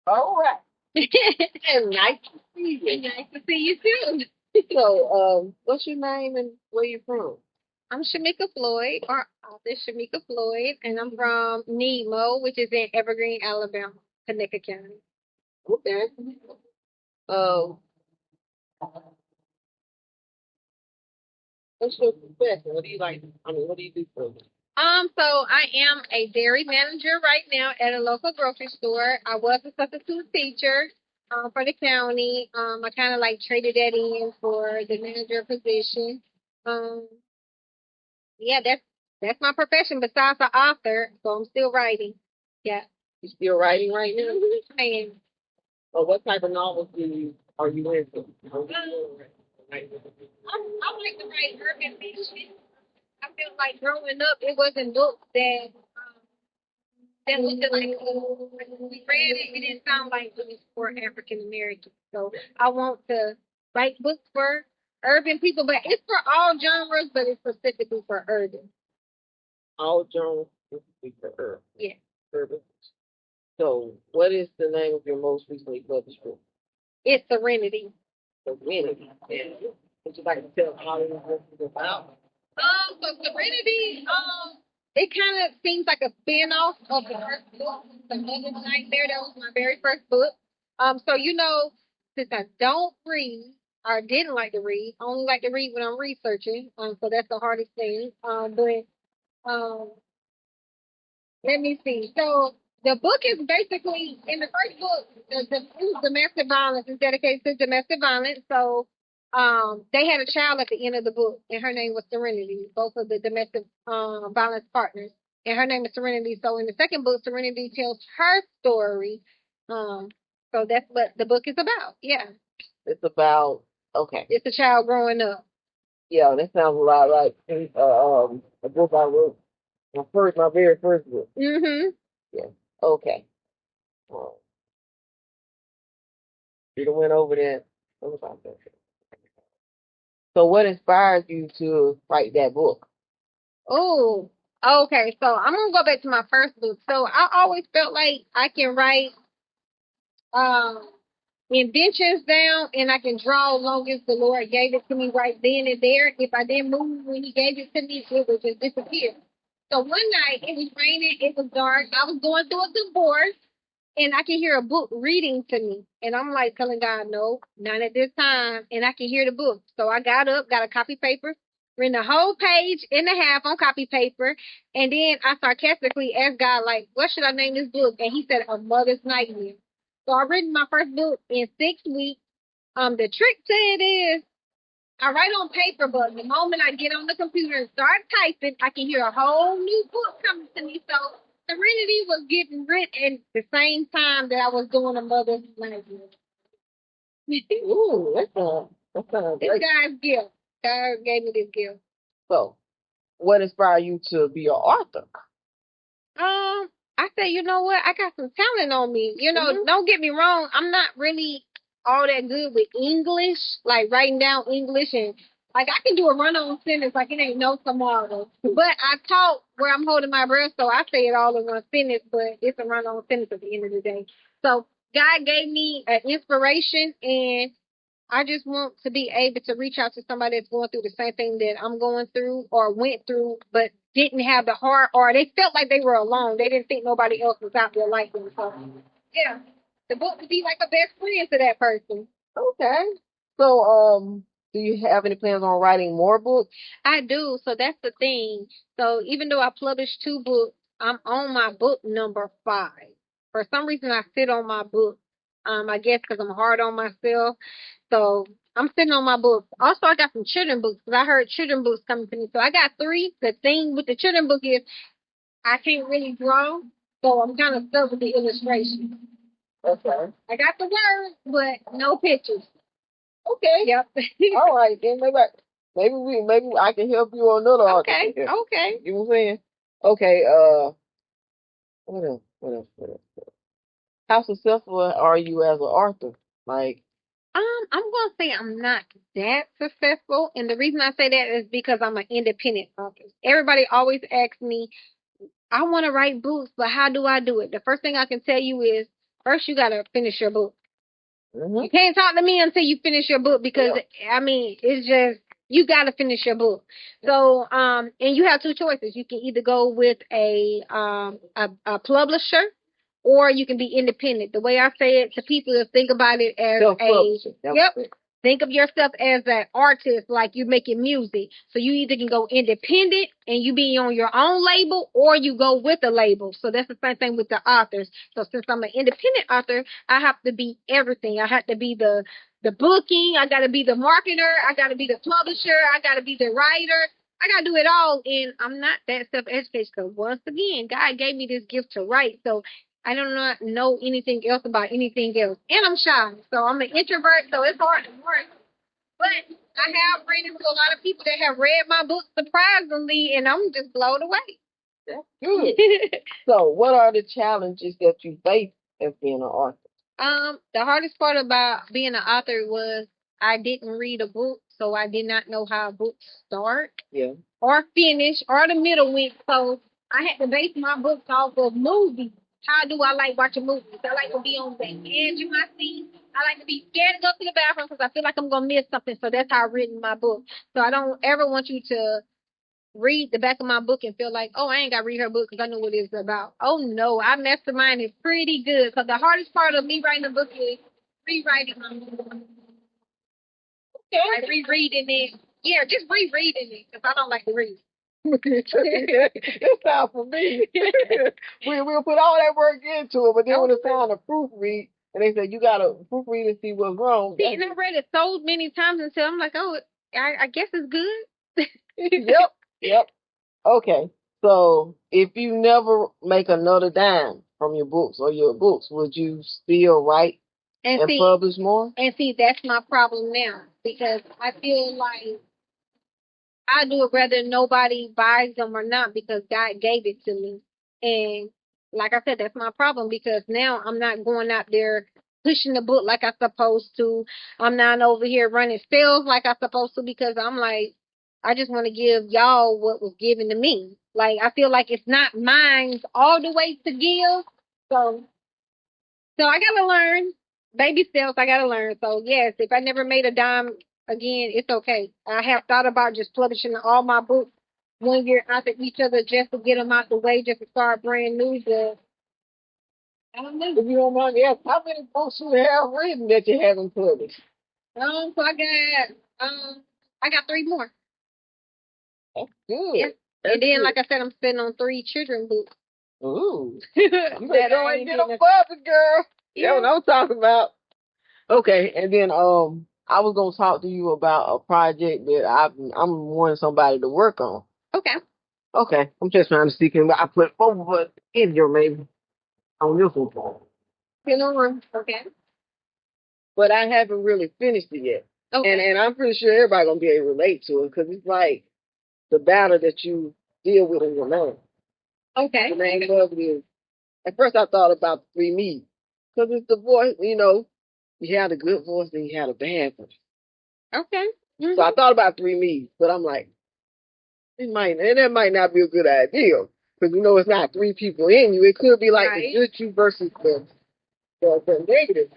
All right. And nice to see you. Nice to see you too. So, what's your name and where you from? I'm Shemeka Floyd, or Author Shemeka Floyd, and I'm from Nemo, which is in Evergreen, Alabama, Connecticut County. Okay. Um, what's your profession? What do you like? I mean, what do you do for a living? So I am a dairy manager right now at a local grocery store. I was a substitute teacher for the county. I kind of like traded that in for the manager position. Um, yeah, that's my profession besides the author. So I'm still writing. Yeah, You still writing right now? I am. Or what type of novels are you into? I like to write urban fiction. I feel like growing up, it wasn't books that looked like when we read it, it didn't sound like books for African Americans. So I want to write books for urban people, but it's for all genres, but it's specifically for urban. All genres for her. Yeah. Urban. So, what is the name of your most recently published book? It's Serenity. Serenity. Yeah. Would you like to tell all of what it's about? So Serenity, it kind of seems like a spin-off of the first book, The Mother's Nightmare. That was my very first book. So since I don't read or didn't like to read, I only like to read when I'm researching. So that's the hardest thing. But let me see. So the book is basically in the first book, it was domestic violence. It's dedicated to domestic violence. So they had a child at the end of the book, and her name was Serenity. Both of the domestic violence partners, and her name is Serenity. So in the second book, Serenity tells her story. Um, so that's what the book is about. Yeah, It's about, okay. it's a child growing up. Yeah, that sounds a lot like a book I wrote. My very first book. Mm-hmm. Yeah. Okay. Well, you done went over that. What about that? So, what inspired you to write that book? Oh, okay. So I'm gonna go back to my first book. So I always felt like I can write um inventions down and I can draw long as the Lord gave it to me right then and there. If I didn't move when He gave it to me, it would just disappear. So one night it was raining, it was dark, I was going through a divorce, and I can hear a book reading to me. And I'm like telling God, no, not at this time. And I can hear the book. So I got up, got a copy paper, written a whole page and a half on copy paper. And then I sarcastically asked God, like, what should I name this book? And He said, A Mother's Nightmare. So I written my first book in 6 weeks. The trick to it is I write on paper, but the moment I get on the computer and start typing, I can hear a whole new book coming to me. So Serenity was getting written at the same time that I was doing a Mother's Nightmare. Ooh, that sounds It's great. God's gift. God gave me this gift. So, what inspired you to be an author? I say, you know what? I got some talent on me. Mhm. Don't get me wrong. I'm not really all that good with English, like writing down English and like I can do a run-on sentence like it ain't no tomorrow. But I talk where I'm holding my breath, so I say it all in one sentence, but it's a run-on sentence at the end of the day. So God gave me an inspiration, and I just want to be able to reach out to somebody that's going through the same thing that I'm going through or went through, but didn't have the heart or they felt like they were alone. They didn't think nobody else was out there like them. So, yeah, the book would be like a best friend to that person. Okay. So, do you have any plans on writing more books? I do. So that's the thing. So even though I published 2 books, I'm on my book number 5. For some reason, I sit on my book. I guess because I'm hard on myself. So I'm sitting on my books. Also, I got some children books because I heard children books coming to me. So I got 3. The thing with the children book is I can't really draw, so I'm kind of stuck with the illustration. Okay. I got the words, but no pictures. Okay. Yep. All right, then maybe I can help you on another author. Okay. Okay. You know what I'm saying? Okay, what else? What else? What else? How successful are you as an author? Like, I'm gonna say I'm not that successful, and the reason I say that is because I'm an independent author. Everybody always asks me, I want to write books, but how do I do it? The first thing I can tell you is first you gotta finish your book. Mm-hmm. You can't talk to me until you finish your book because I mean it's just you gotta finish your book. So and you have two choices. You can either go with a publisher or you can be independent. The way I say it to people is think about it as think of yourself as an artist, like you're making music. So you either can go independent and you be on your own label, or you go with a label. So that's the same thing with the authors. So since I'm an independent author, I have to be everything. I have to be the booking. I got to be the marketer. I got to be the publisher. I got to be the writer. I got to do it all. And I'm not that self-educated because once again, God gave me this gift to write. So I do not know anything else about anything else. And I'm shy. So I'm an introvert, so it's hard to work. But I have ran into a lot of people that have read my book surprisingly, and I'm just blown away. That's good. So what are the challenges that you face as being an author? The hardest part about being an author was I didn't read a book, so I did not know how a book start. Yeah. Or finish, or the middle went. So I had to base my books off of movies. How do I like watching movies? I like to be on the edge of my seat. I like to be scared to go to the bathroom because I feel like I'm going to miss something. So that's how I've written my book. So I don't ever want you to read the back of my book and feel like, oh, I ain't got to read her book because I know what it's about. Oh, no, I mastermind is pretty good. Because the hardest part of me writing a book is rewriting my book. Like rereading it. Yeah, just rereading it because I don't like to read. It's not for me. We'll put all that work into it, but then when it's time to proofread, and they say you gotta proofread and see what's wrong. See, and I read it so many times until I'm like, oh, I guess it's good. Yep. Okay. So if you never make another dime from your books or your books, would you still write and publish more? And see, that's my problem now because I feel like I do it whether nobody buys them or not because God gave it to me. And like I said, that's my problem because now I'm not going out there pushing the book like I'm supposed to. I'm not over here running sales like I'm supposed to because I'm like, I just want to give y'all what was given to me. Like, I feel like it's not mine all the way to give. So I got to learn. Baby steps, I got to learn. So, yes, if I never made a dime again, it's okay. I have thought about just publishing all my books 1 year after each other just to get them out the way, just to start brand new. But I don't know. If you don't mind me asking, how many books you have written that you haven't published? So I got 3 more. That's good. Yeah. And then, like I said, I'm sitting on 3 children books. Ooh. You better go and get them published, girl. Yeah. That's what I'm talking about. Okay, and then I was gonna talk to you about a project that I'm wanting somebody to work on. Okay. Okay, I'm just trying to see can I put over in your maybe on this one. You know, okay. But I haven't really finished it yet. Okay. And I'm pretty sure everybody gonna be able to relate to it because it's like the battle that you deal with in your life. Okay. The name of it is. At first, I thought about 3-Meet because it's the voice. You know, you had a good voice and you had a bad voice. Okay. So I thought about 3-Meet, but I'm like, that might not be a good idea because you know it's not 3 people in you. It could be like the good you versus the negative.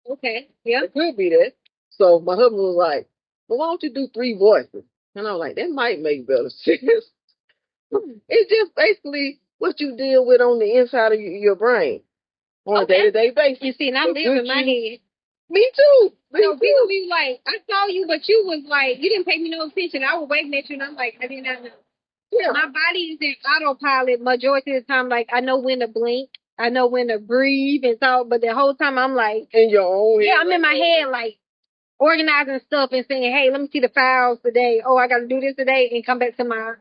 Okay. Yeah. It could be that. So my husband was like, well, why don't you do 3 voices? And I was like, that might make better sense. It's just basically what you deal with on the inside of your brain on a day-to-day basis. You see, and I live in my head. Me too. So people be like, I saw you, but you was like, you didn't pay me no attention. I was waving at you, and I'm like, I did not know. Yeah. My body is in autopilot majority of the time. Like, I know when to blink. I know when to breathe and talk, but the whole time I'm like... In your own head? Yeah, I'm in my head, like, organizing stuff and saying, hey, let me see the files today. Oh, I got to do this today and come back to myself.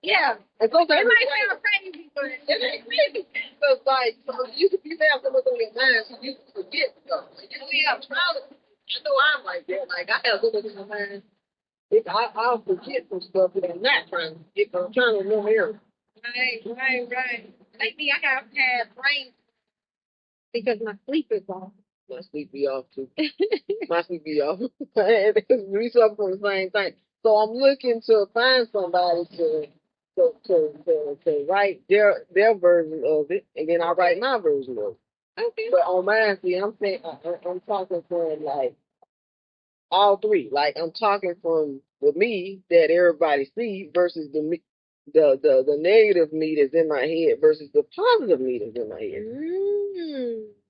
Yeah. It's okay. It might sound crazy, but it ain't crazy. Because, like, you could be there so much on your mind, so you forget stuff. I know I'm like that. Like, I have so much on my mind. I'll forget some stuff that I'm not trying to forget, but I'm trying to remember everything. Right. Lately, I have had brain because my sleep is off. My sleep be off too. My sleep be off. We suffer from the same thing. So I'm looking to find somebody to write their version of it, and then I write my version of it. Okay. But on mine, see, I'm saying I'm talking from like all three. Like I'm talking from the me that everybody sees versus the me, the negative me that's in my head versus the positive me that's in my head,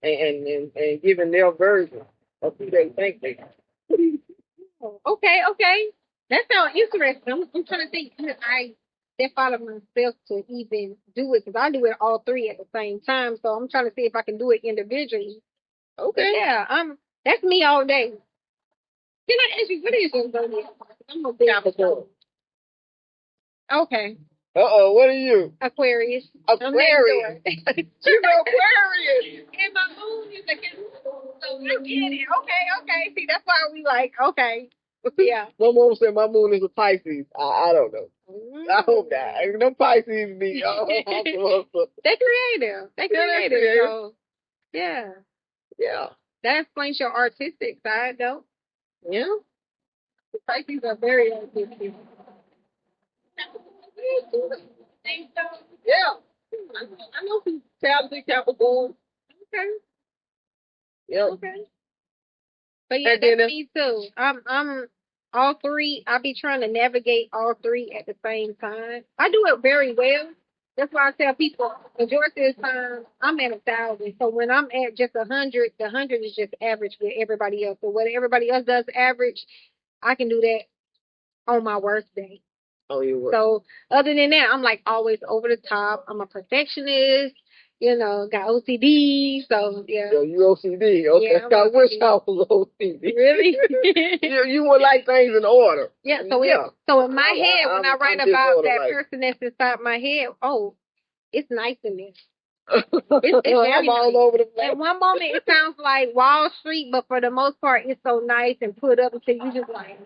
Mm. and giving their version of who they think they are. Okay, okay. That sounds interesting. I'm trying to think. I step out of myself to even do it because I do it all three at the same time. So I'm trying to see if I can do it individually. But Okay. yeah, that's me all day. Can I ask you what is your zodiac? I'm a big Capricorn. Okay, What are you? Aquarius. I'm Aquarius. next door. You know Aquarius. And my moon is a Cancer. So I get it. Okay, okay. See, that's why we like, okay. Yeah. My mom said my moon is a Pisces. I don't know. I hope not. Mm. No Pisces be. They're creative. They're Yeah, creative. creative. So, yeah. Yeah. That explains your artistic side, though. Yeah. Pisces are very artistic. Yeah. I know some talented Capricorn. Okay. Yeah. Okay. But yeah, And then that's me too. I'm all three. I be trying to navigate all three at the same time. I do it very well. That's why I tell people majority of the time I'm at 1,000. So when I'm at just 100, the 100 is just average with everybody else. So what everybody else does average, I can do that on my worst day. oh, you were. So other than that, I'm like always over the top. I'm a perfectionist. Got OCD. So yeah. So you OCD. Okay. Yeah, I'm I wish OCD. I was OCD. Really? You would like things in order. Yeah, so Yeah. so in my head, when I write I'm about disorder, that like. person that's inside my head, oh, it's nice in there. It's I'm very all nice. over the place. At one moment, it sounds like Wall Street, but for the most part, it's so nice and put up until you just like,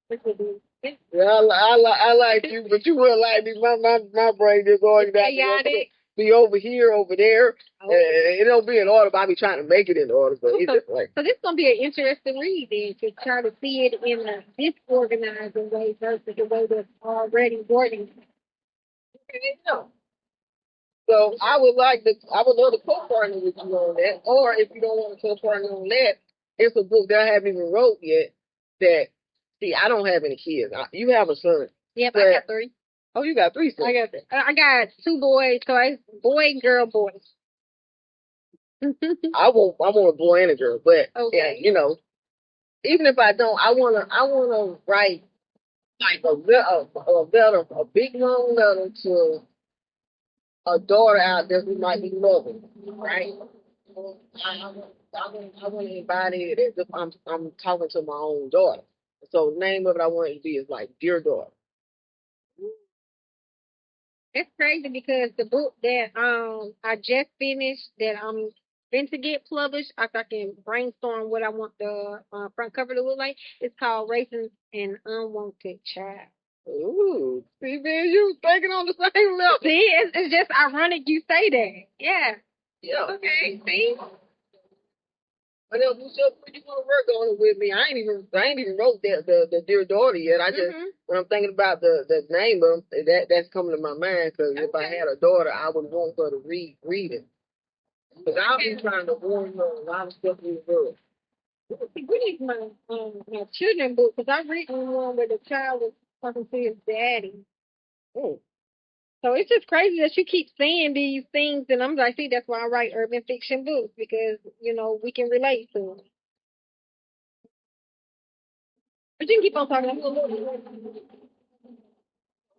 look at this. Yeah, I like you, but you wouldn't like me. My brain just going down. Chaotic. Be over here, over there. Oh. It don't be in order, but I be trying to make it in order. But it's just like. So this is gonna be an interesting read then to try to see it in a disorganizing way versus the way that's already organized. Yeah. So I would love to co-partner with you on that. Or if you don't want to co-partner on that, it's a book that I haven't even wrote yet. That see, I don't have any kids. You have a son. Yep, I got 3. Oh, you got 3 sons. I got 2 boys, so I boy, girl, boys. I want a boy and a girl, but Okay. yeah, even if I don't, I wanna write like a big long letter to a daughter out there who might be loving, right? I want anybody as if I'm talking to my own daughter. So the name of it I want it to be is like Dear Daughter. It's crazy because the book that I just finished that I'm going to get published, I can brainstorm what I want the front cover to look like. It's called Raising an Unwanted Child. Ooh, see, man, you thinking on the same level. See, it's just ironic you say that. Yeah. Yeah. Okay. See. But when you want to work on it with me, I ain't even wrote the Dear Daughter yet. I just when I'm thinking about the name of that's coming to my mind because if I had a daughter, I would want her to read it because I'll be trying to warn her a lot of stuff in the world. What is my children book? Because I've written one where the child was talking to his daddy. Mm. So it's just crazy that you keep saying these things, and I'm like, see, that's why I write urban fiction books because we can relate to them. But you can keep on talking.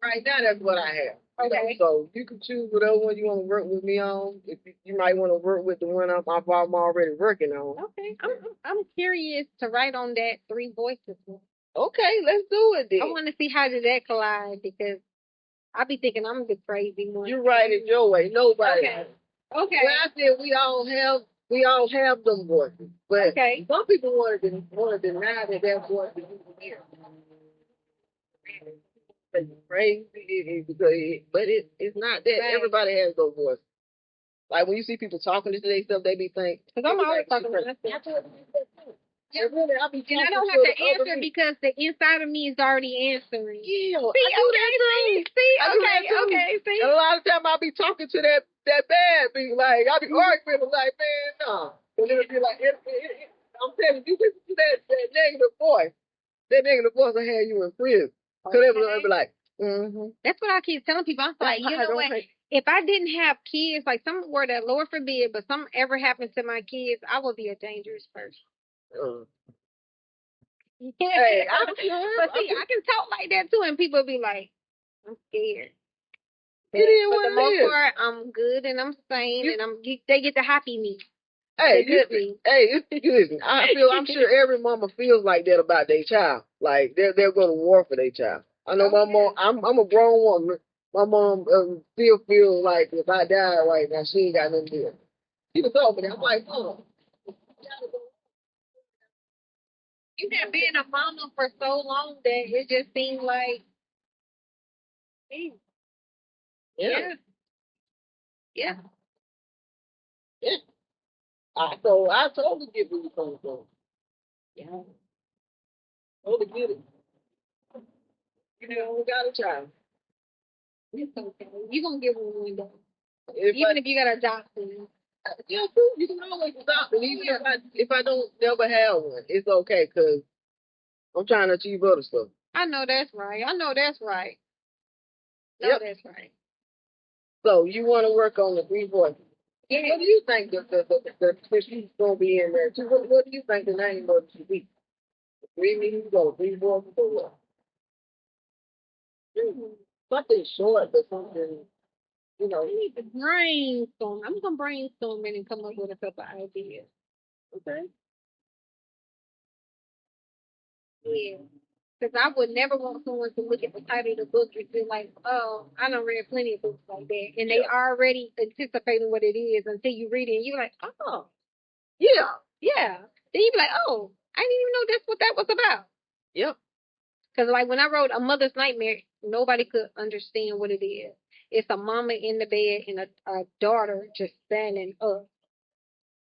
Right now, that's what I have. Okay. So you can choose whatever one you want to work with me on. If you might want to work with the one I'm already working on. Okay. I'm curious to write on that 3 voices one. Okay, let's do it then. I want to see how does that collide because I be thinking I'm the crazy one. You write it your way. Nobody. Okay. Well, I said we all have them voices, but some people want to deny that their voice is here. It's crazy, but it's not that. Right. Everybody has those voices. Like when you see people talking to their stuff, they be thinking. Because I'm always talking to myself. Yeah, really, I be and I don't have to answer because the inside of me is already answering. Yeah, see, okay, see, And a lot of time I be talking to that bad. Be like, I be arguing with them like, man, no. And it'll be like, I'm telling you, listen to that negative voice. That negative voice will have you in prison. So they will be like, That's what I keep telling people. I'm like, you know what? If I didn't have kids, like some were that Lord forbid, but something ever happened to my kids, I would be a dangerous person. Hey, but see, I can talk like that too, and people be like, I'm scared. It is but what the it most is. part, I'm good and I'm sane, and they get the happy me. Hey, listen. I'm sure every mama feels like that about their child. Like they're going to war for their child. I know my mom. I'm a grown woman. My mom still feels like if I die right now, she ain't got nothing to do. She was told me that. I'm like, oh. You have been a mama for so long that it just seems like, yeah. So I totally get where you're coming from. Yeah. Totally get it. You know, we got a child. It's okay. You're going to get one day. Even if you got to adopt one. Yeah, you can always adopt one. Even if I don't never have one, it's okay because I'm trying to achieve other stuff. I know that's right. That's right. So you want to work on the three voices. Yeah. What do you think the she's going to be in there too? What do you think the name of it should be? Three meetings or three voices or what? Something short, but something, you know. I need to brainstorm. I'm going to brainstorm and come up with a couple ideas. Okay. Yeah. Because I would never want someone to look at the title of the book and feel like, oh, I done read plenty of books like that. And they already anticipating what it is until you read it. And you're like, oh. Yeah. Then you be like, oh, I didn't even know that's what that was about. Yep. Because like when I wrote A Mother's Nightmare, nobody could understand what it is. It's a mama in the bed and a daughter just standing up.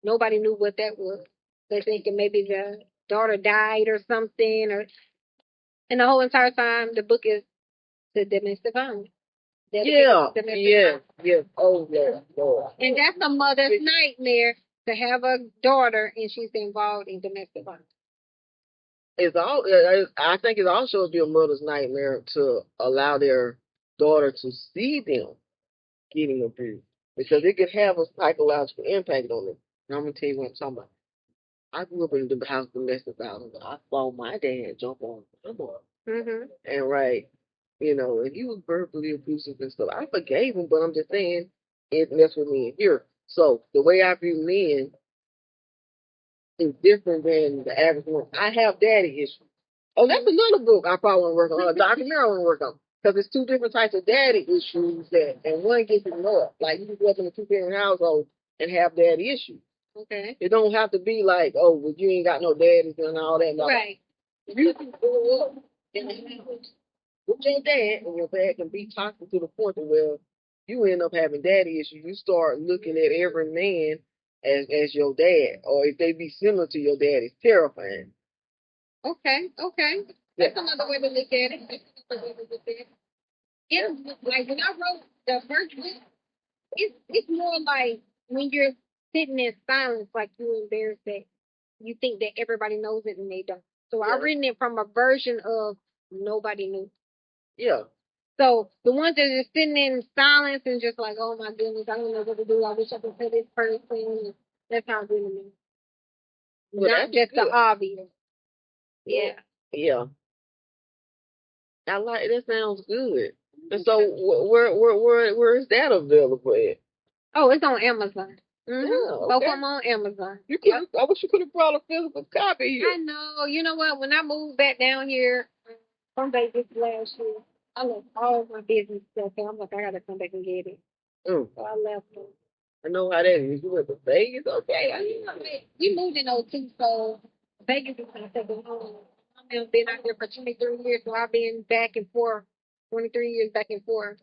Nobody knew what that was. They're thinking maybe the daughter died or something, and the whole entire time the book is the domestic violence. Yeah. Oh, Lord. And that's a mother's nightmare to have a daughter and she's involved in domestic violence. I think it also be a mother's nightmare to allow their daughter to see them getting abused because it could have a psychological impact on them. And I'm gonna tell you what I'm talking about. I grew up in the house of domestic violence. I saw my dad jump on my mom. And and he was verbally abusive and stuff. I forgave him, but I'm just saying it messed with me in here. So the way I view men is different than the average one. I have daddy issues. Oh, that's another book I probably want to work on. A documentary I want to work on. Because it's two different types of daddy issues and one gets ignored. Like you can grow up in a two-parent household and have daddy issues. Okay. It don't have to be like, oh, well, you ain't got no daddies and all that. Right. You can grow up in a house with your dad, and your dad can be toxic to the point where you end up having daddy issues. You start looking at every man as your dad, or if they be similar to your dad, it's terrifying. Okay. That's another way to look at it. Yeah, like when I wrote the first book, it's more like when you're sitting in silence, like you're embarrassed that you think that everybody knows it and they don't. So I've written it from a version of nobody knew. Yeah. So the ones that are sitting in silence and just like, oh my goodness, I don't know what to do. I wish I could tell this person. That's how I really mean. Well, not just good. The obvious. Yeah. Yeah. I like that. Sounds good. And so where is that available at? Oh, it's on Amazon. Yeah, okay. Both of them on Amazon. I wish you could have brought a physical copy here. I know. You know what? When I moved back down here from Vegas last year, I left all my business stuff, and I'm like, I gotta come back and get it. So I left them. I know how that is. You went to Vegas, okay? We moved in 02, so Vegas is my second home. I've been out there for 23 years, so I've been back and forth, 23 years back and forth.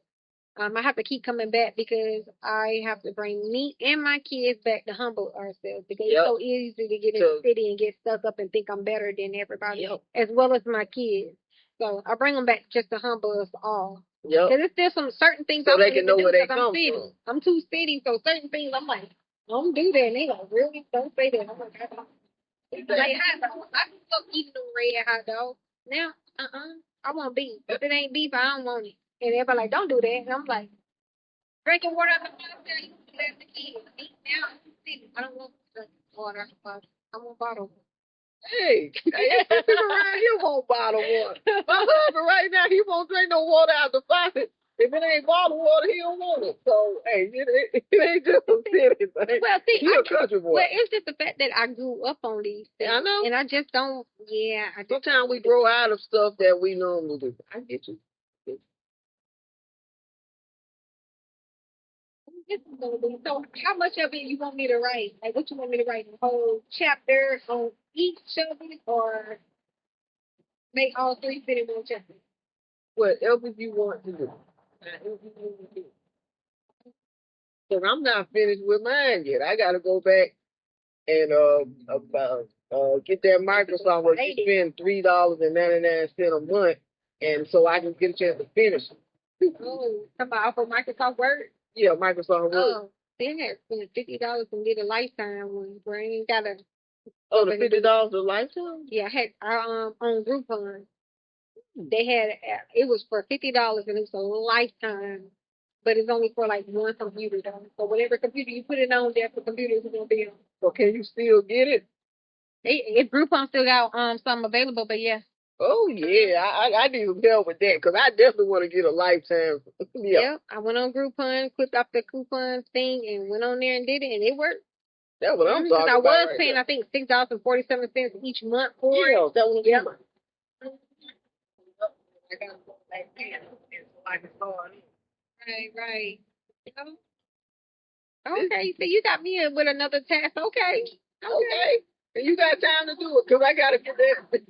I have to keep coming back because I have to bring me and my kids back to humble ourselves because it's so easy to get in the city and get stuck up and think I'm better than everybody else, as well as my kids. So I bring them back just to humble us all. Yep. Because there's still some certain things So I they don't can even know do where they because I'm come city. from. I'm too city, so certain things I'm like, don't do that. And they like, really? Don't say that. I'm like, like hot dog. I can stop eating them red hot dogs. Now, I want beef. If it ain't beef, I don't want it. And everybody like, don't do that. And I'm like, drinking water out the bottle. I used to let the kids eat now. I don't want water. I want bottled water. Hey, people around here won't bottle water. My husband right now, he won't drink no water out the faucet. If it ain't bottled water, he don't want it. So, hey, it ain't just a city thing. Well, see, He a country boy. Well, it's just the fact that I grew up on these things. Yeah, I know. And I just don't, Sometimes we grow out of stuff that we normally do. I get you. So, how much of it you want me to write? Like, what you want me to write? A whole chapter on each of it, or make all three fit in one chapter? Whatever you want to do. Because I'm not finished with mine yet. I got to go back and get that Microsoft where you spend $3.99 a month, and so I can get a chance to finish it. Oh, come on, for Microsoft Word? Yeah, Microsoft Word. Oh, they had spent $50 and get a lifetime one, where I ain't got a. Oh, the $50 a lifetime? Yeah, I had on Groupon. They had it was for $50 and it was a lifetime, but it's only for like one computer though. So whatever computer you put it on, that's the computer is gonna be on. So can you still get it? If Groupon still got something available, but yeah. Oh yeah, I need some help with that because I definitely want to get a lifetime. Yeah. Yep, I went on Groupon, clicked off the coupon thing, and went on there and did it, and it worked. That's what I'm talking about. I was right paying, there. I think $6.47 each month for it. Yeah, that was Yep. Right. Okay, so you got me in with another task. Okay. And you got time to do it because I gotta get that.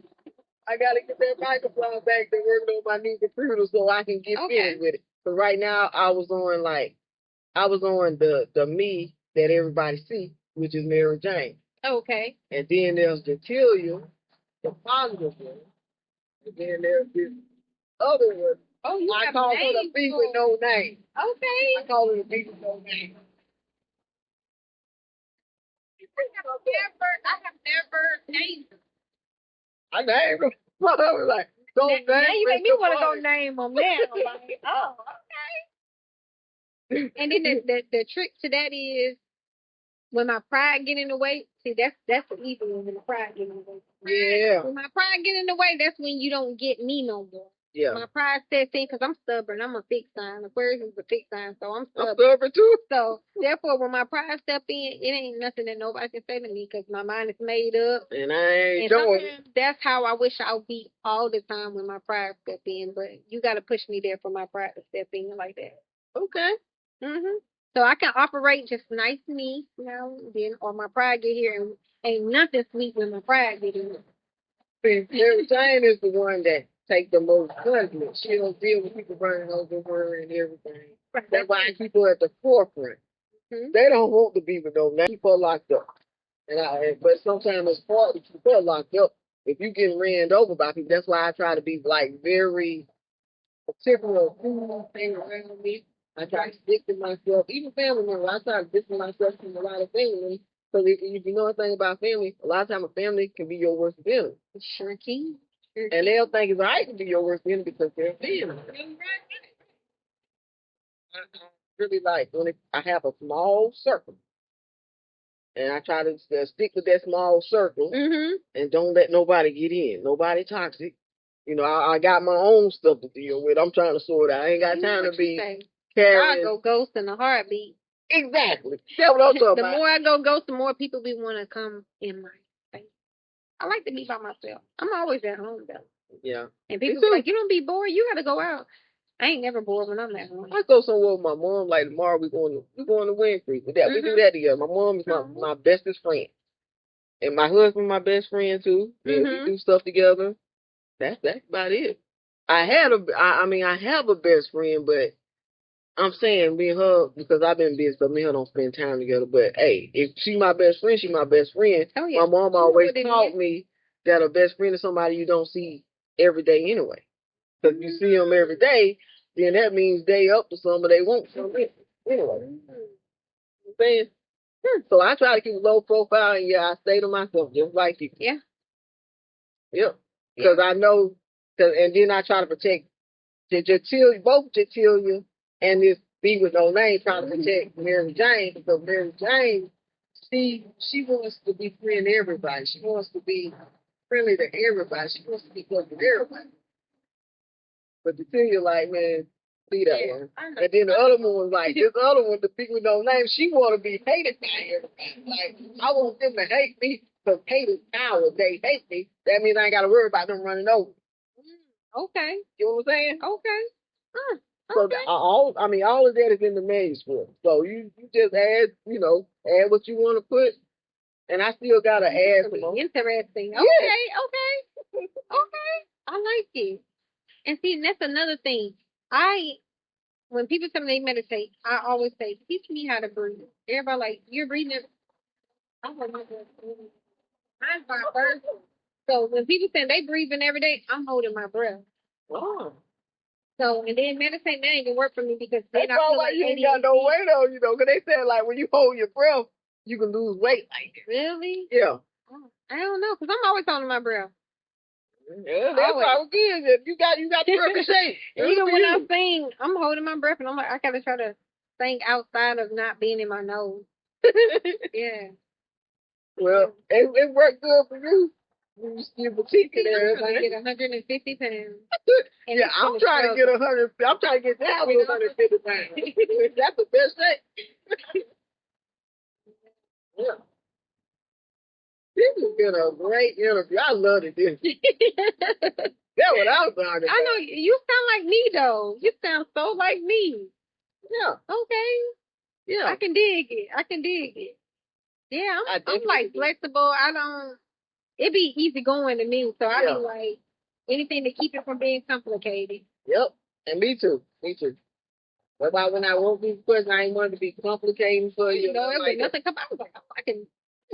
I gotta get that microphone back to working on my new computer so I can get finished with it. So right now I was on the me that everybody see, which is Mary Jane. Okay. And then there's Jaytilya, the positive one. And then there's this other one. Oh, you I call her the bee with no name. Okay. I call her the bee with no name. I have never named them. I named them. I was like, don't Now name you make me want to go somebody. name them now. Like, oh, okay. And then the trick to that is when my pride get in the way. See, that's the evil one, when the pride get in the way. Yeah. When my pride get in the way, that's when you don't get me no more. Yeah. My pride sets in because I'm stubborn. I'm a fixed sign. Aquarius is a fixed sign, so I'm stubborn. I'm stubborn too. So therefore, when my pride step in, it ain't nothing that nobody can say to me because my mind is made up. And I ain't And doing sometimes that's how I wish I would be all the time when my pride step in. But you got to push me there for my pride to step in like that. Okay. So I can operate just nice me now and then, or my pride get here and ain't nothing sweet when my pride get in. Mary Jane is the one that take the most judgment. She don't deal with people running over her and everything. Right. That's why I keep her at the forefront. They don't want to be with no name. Keep her locked up. But sometimes it's hard to keep her locked up if you get ran over by people. That's why I try to be like very particular of who thing around me. I try to stick to myself. Even family members, I try to distance myself from a lot of family. So if you know anything about family, a lot of times a family can be your worst enemy. Sure can. And they'll think it's right to be your worst enemy because they're family. I really like when I have a small circle. And I try to stick with that small circle and don't let nobody get in. Nobody toxic. You know, I got my own stuff to deal with. I'm trying to sort it out. I ain't got time to be carrying. I go ghost in a heartbeat. Exactly. That's what I'm talking the about. The more I go ghost, the more people be want to come in my face. I like to be by myself. I'm always at home though. Yeah. And people be like, you don't be bored. You got to go out. I ain't never bored when I'm at home. I go somewhere with my mom. Like tomorrow, we going to Winfrey. We do that together. My mom is my bestest friend, and my husband my best friend too. And we do stuff together. That's about it. I have a best friend, but I'm saying me and her because I've been busy, but me and her don't spend time together. But hey, if she my best friend, she my best friend. Oh, yeah. My mom always taught me that a best friend is somebody you don't see every day anyway. Because you see them every day, then that means they up to something, they want something. Anyway, you know what I'm saying? So I try to keep a low profile, and yeah, I stay to myself just like you. Yeah. Yep. Because I know, and then I try to protect Jaytilya, both Jaytilya and this B with no name, trying to protect Mary Jane, because Mary Jane, she wants to be friend to everybody. She wants to be friendly to everybody. She wants to be close to everybody. But Jaytilya, like, man, see that one. And then the other one was like, this other one, the B with no name, she want to be hated by everybody. Like, I want them to hate me, because hate is power. They hate me. That means I ain't got to worry about them running over. Okay. You know what I'm saying? Okay. So Okay. all of that is in the manuscript. So you just add what you want to put, and I still gotta add some more. Interesting. Yeah. Okay. I like it. And see, that's another thing. When people tell me they meditate, I always say, teach me how to breathe. Everybody like, you're breathing. I'm like, mine's my first. So when people say they breathing every day, I'm holding my breath. Oh. So, and then meditating, that ain't gonna work for me because then That's why you ain't got no weight on, because they said, like, when you hold your breath, you can lose weight like that. Really? Yeah. I don't know, because I'm always holding my breath. Yeah, that's probably good. You got the perfect shape. Even when I sing, I'm holding my breath, and I'm like, I gotta try to sing outside of not being in my nose. Yeah. Well, it worked good for you. You still boutique and everything. I get 150 pounds. Yeah, I'm trying to get 100. I'm trying to get down with 150 pounds. That's the best thing. Yeah. This has been a great interview. I love it. That's what I was talking about. I know you sound like me though. You sound so like me. Yeah. Okay. Yeah. I can dig it. Yeah, I'm like flexible. It be easy going to me, so I be like anything to keep it from being complicated. Yep. And me too. What about when I wrote these questions, I ain't wanted to be complicating for you. It was nothing. I was like, I can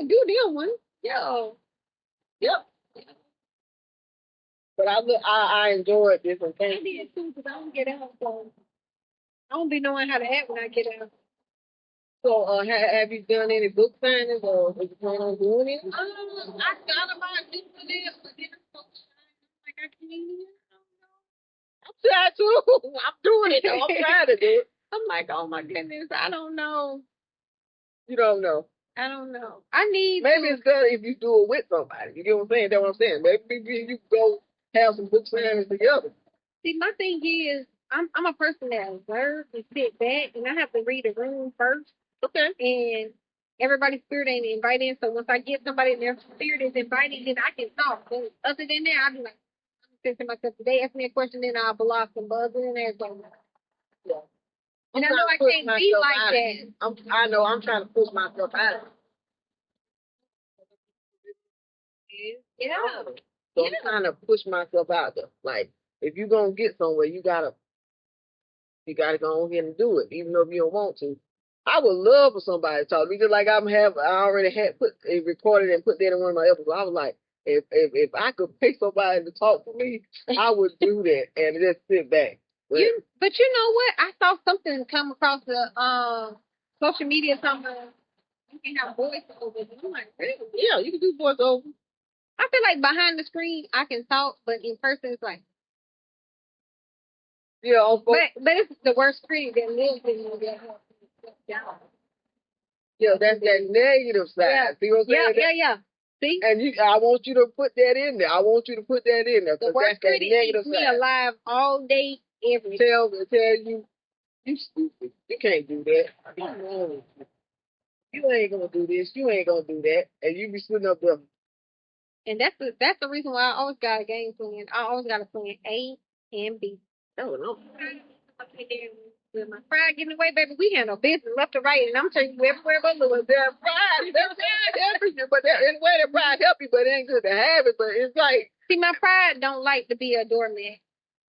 do them one. Yeah. Yep. But I enjoyed different things. I did too, because I don't get out, so I don't be knowing how to act when I get out. So, have you done any book signings, or are you planning on doing it? I thought about doing it, but then I'm so shy. Like I can't even. I'm trying to. I'm doing it. I'm trying to do it. I'm like, oh my goodness, I don't know. You don't know. I don't know. I need. Maybe it's better if you do it with somebody. You get what I'm saying? That's what I'm saying. Maybe you go have some book signings together. See, my thing is, I'm a person that observes and sit back, and I have to read the room first. Okay. And everybody's spirit ain't inviting, so once I get somebody and their spirit is inviting, then I can talk. But other than that, I'll be like, I'm saying to myself, if they ask me a question, then I'll block them. But other than that, it's like, Yeah. and I know I can't be like that. I know I'm trying to push myself out of it. Yeah. So I'm trying to push myself out there. Like, if you're gonna get somewhere, you gotta go on here and do it, even though if you don't want to. I would love for somebody to talk to me, just like I already had put it recorded and put that in one of my episodes. I was like, if I could pay somebody to talk to me, I would do that and just sit back. But you know what? I saw something come across the social media something. You can have voiceovers. I'm like, really? Yeah, you can do voiceover. I feel like behind the screen I can talk, but in person it's like. Yeah, but it's the worst critic that lives in you. Yeah, that's that negative side. Yeah. See what I'm saying? Yeah. See? And I want you to put that in there. I want you to put that in there. The worst critic keeps me alive all day, every day. Tell you, you stupid. You can't do that. You ain't gonna do this. You ain't gonna do that. And you be sitting up there. And that's the reason why I always got a game plan. I always got a plan A and B. Oh no. With my pride getting away, baby, we handle business left to right, and I'm telling you everywhere but Lewis. Their pride helps you, but in a way, their pride help you, but it ain't good to have it. But it's like, see, my pride don't like to be a doormat.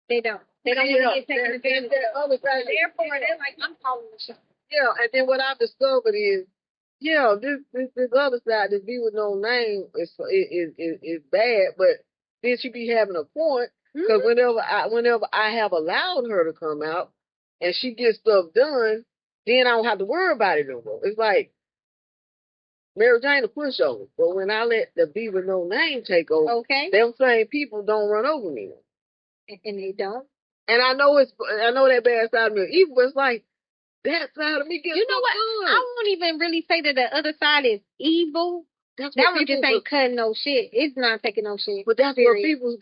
They don't. They don't want to get taken advantage of. Therefore, they're like, I'm calling the shot. Yeah, and then what I've discovered is, this other side, this be with no name, is bad, but then she be having a point, Because whenever I have allowed her to come out and she gets stuff done, then I don't have to worry about it no more. It's like Mary Jane a pushover. But when I let the be with no name take over, Okay. them same people don't run over me. And they don't. And I know that bad side of me. Even it's like that side of me gets You know what? good. I won't even really say that the other side is evil. That's that what one just ain't cutting no shit. It's not taking no shit. But that's what people,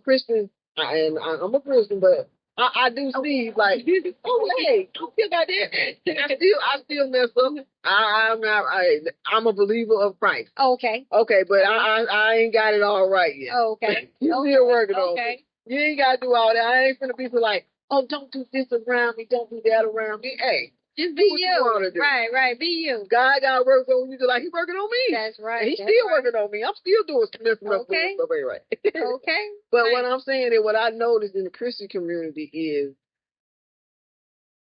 Christians, and I'm a Christian, but I do see like, oh hey, I feel about that. I still mess up. I'm a believer of Christ. Okay. Okay, but I ain't got it all right yet. Okay. You still working on Okay. me. You ain't gotta do all that. I ain't finna be like, oh, don't do this around me, don't do that around me. Hey, just do what you want to do. Right, be you. God got to work on you just like He working on me. That's right. And He's still working on me. I'm still doing some messing up stuff, right? Okay. But what I'm saying is, what I noticed in the Christian community is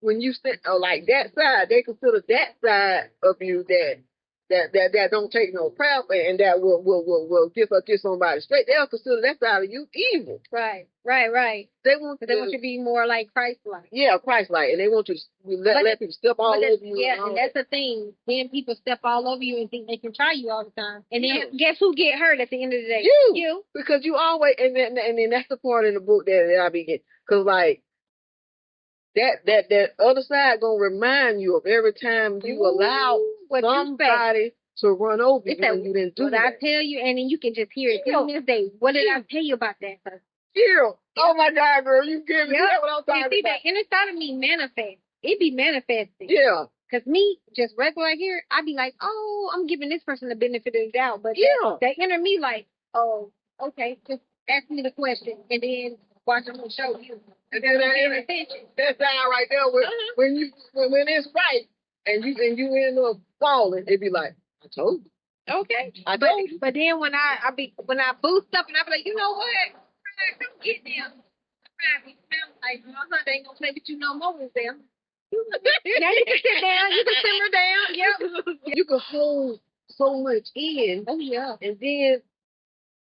when you stand like that side, they consider that side of you that don't take no crap and that will get somebody straight. They'll consider that side of you evil. Right. They want you to be more like Christ-like. Yeah, Christ-like, and they want you to let people step all over you. Yeah, and that's the thing. Then people step all over you and think they can try you all the time. And then guess who get hurt at the end of the day? You. Because you always and then that's the part in the book that I be getting. Because like that other side gonna remind you of every time you allow somebody to run over you and you didn't do that. I tell you, and then you can just hear it. Till this day, what did I tell you about that person? Oh my God, girl, you give me that what I'm talking about. See, that inner side of me manifest. It be manifesting. Yeah. Cause me, just regular here, I be like, oh, I'm giving this person the benefit of the doubt. But that inner me, like, oh, okay, just ask me the question, and then watch them show you. And then that side right there, when it's right, and you end up falling, it be like, I told you. Okay. I told you. But then when I boost up and I be like, you know what? Come get them. Like, they ain't gonna play with you no more with them. Now you can sit down, you can simmer down. Yep. You can hold so much in. Oh yeah. And then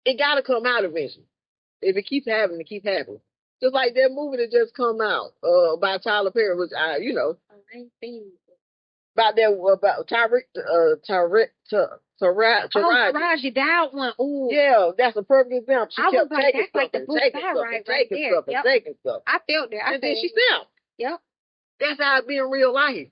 it gotta come out eventually. If it keeps happening, it keeps happening. Just like that movie that just come out, by Tyler Perry, which I ain't seen about Taraji, that one. Ooh. Yeah, that's a perfect example. She kept like, taking that's stuff like the taking stuff right taking there. stuff and taking stuff. I felt that. And then she snapped. Yep. That's how it be in real life.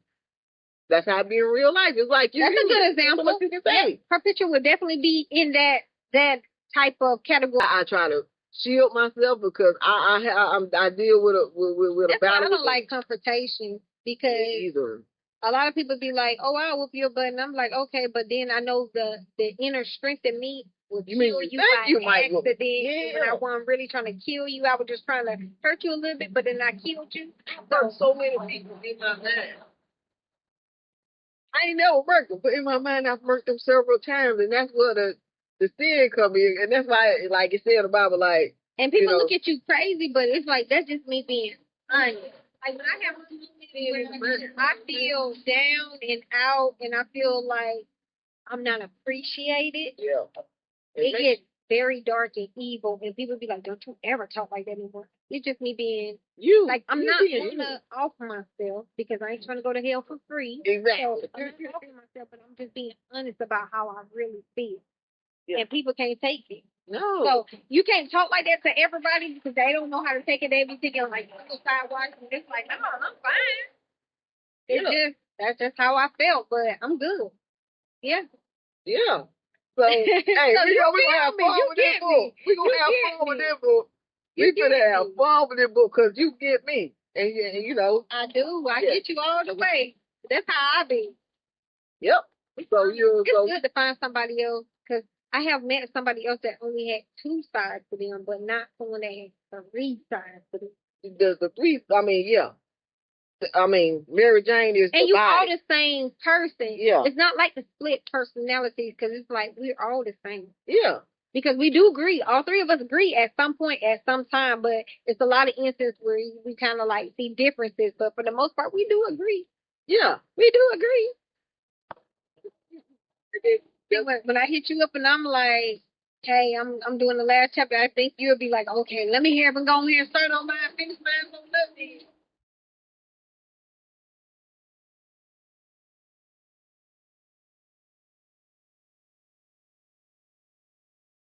That's how it be in real life. It's like that's a good example. What you can say. Her picture would definitely be in that type of category. I try to shield myself because I deal with a battle. I don't like confrontation because either. A lot of people be like, "Oh, I'll whoop your butt," and I'm like, "Okay," but then I know the inner strength in me will kill you by accident. When I wasn't really trying to kill you, I was just trying to hurt you a little bit, but then I killed you. So many people in my mind. I ain't never murked them, but in my mind I've murked them several times, and that's where the sin come in, and that's why, like it said in the Bible, like. And people look at you crazy, but it's like that's just me being honest. Like when I have I feel down and out, and I feel like I'm not appreciated. Yeah. It gets very dark and evil, and people be like, "Don't you ever talk like that anymore." It's just me being you. Like I'm not gonna offer myself because I ain't trying to go to hell for free. Exactly. So I'm not offering myself, but I'm just being honest about how I really feel. Yeah. And people can't take it. No. So you can't talk like that to everybody because they don't know how to take it. They be thinking like sidewalks, and it's like, no, I'm fine. It's that's just how I felt, but I'm good. Yeah. Yeah. So hey, so we gonna have fun with this book. We gonna have fun with this book. We gonna have fun with this book because you get me, and you know. I do. I get you all the way. That's how I be. Yep. So it's good to find somebody else because I have met somebody else that only had 2 sides to them, but not someone that had 3 sides to them. The 3, I mean, yeah. I mean, Mary Jane is and you all body. the same person. Yeah. It's not like the split personalities because it's like we're all the same. Yeah. Because we do agree. All 3 of us agree at some point, at some time, but it's a lot of instances where we kind of like see differences. But for the most part, we do agree. Yeah. We do agree. When I hit you up and I'm like, hey, I'm doing the last chapter, I think you'll be like, okay, let me hear him and go here and start on mine, finish mine, so let me.